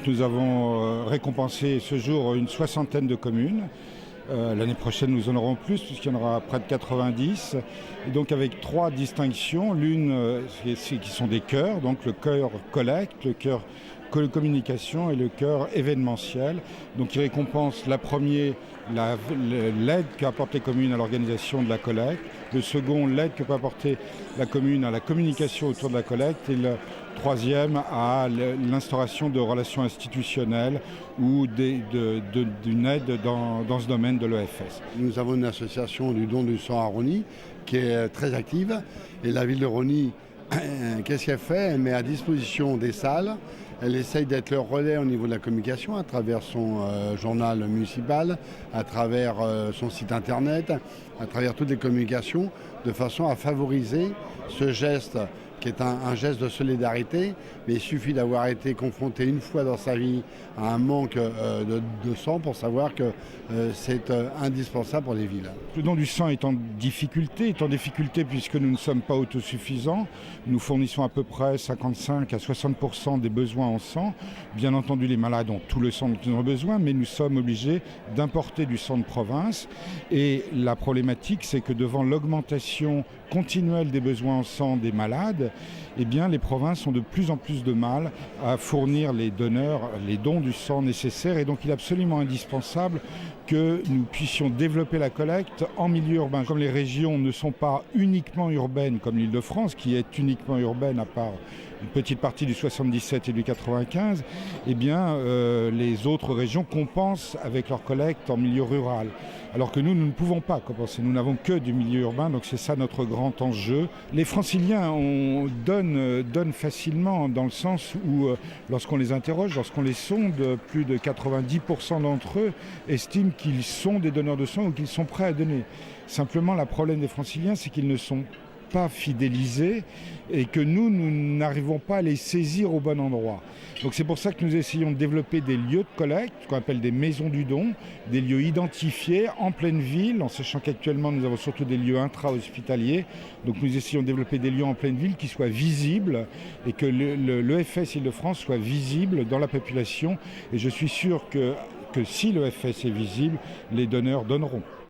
nous avons récompensé ce jour une soixantaine de communes. L'année prochaine, nous en aurons plus, puisqu'il y en aura près de 90. Et donc avec 3 distinctions. L'une, qui sont des cœurs, donc le cœur collecte, le cœur communication et le cœur événementiel. Donc il récompense la première, l'aide qu'apportent les communes à l'organisation de la collecte. Le second, l'aide que peut apporter la commune à la communication autour de la collecte. Et le troisième, à l'instauration de relations institutionnelles ou d'une aide dans ce domaine de l'EFS. Nous avons une association du don du sang à Rosny qui est très active. Et la ville de Rosny, qu'est-ce qu'elle fait? Elle met à disposition des salles. Elle essaye d'être le relais au niveau de la communication à travers son journal municipal, à travers son site internet, à travers toutes les communications, de façon à favoriser ce geste qui est un geste de solidarité, mais il suffit d'avoir été confronté une fois dans sa vie à un manque de sang pour savoir que c'est indispensable pour les villes. Le don du sang est en difficulté puisque nous ne sommes pas autosuffisants. Nous fournissons à peu près 55 à 60% des besoins en sang. Bien entendu, les malades ont tout le sang dont ils ont besoin, mais nous sommes obligés d'importer du sang de province. Et la problématique, c'est que devant l'augmentation continuelle des besoins en sang des malades, eh bien, les provinces ont de plus en plus de mal à fournir les donneurs, les dons du sang nécessaires. Et donc, il est absolument indispensable que nous puissions développer la collecte en milieu urbain. Comme les régions ne sont pas uniquement urbaines, comme l'Île-de-France, qui est uniquement urbaine à part une petite partie du 77 et du 95, eh bien, les autres régions compensent avec leur collecte en milieu rural. Alors que nous ne pouvons pas compenser. Nous n'avons que du milieu urbain, donc c'est ça notre grand enjeu. Les franciliens donnent facilement dans le sens où, lorsqu'on les interroge, lorsqu'on les sonde, plus de 90% d'entre eux estiment qu'ils sont des donneurs de sang ou qu'ils sont prêts à donner. Simplement, le problème des franciliens, c'est qu'ils ne sont pas fidélisés et que nous n'arrivons pas à les saisir au bon endroit. Donc c'est pour ça que nous essayons de développer des lieux de collecte, qu'on appelle des maisons du don, des lieux identifiés en pleine ville, en sachant qu'actuellement nous avons surtout des lieux intra-hospitaliers. Donc nous essayons de développer des lieux en pleine ville qui soient visibles et que l'EFS Île-de-France soit visible dans la population. Et je suis sûr que si l'EFS est visible, les donneurs donneront.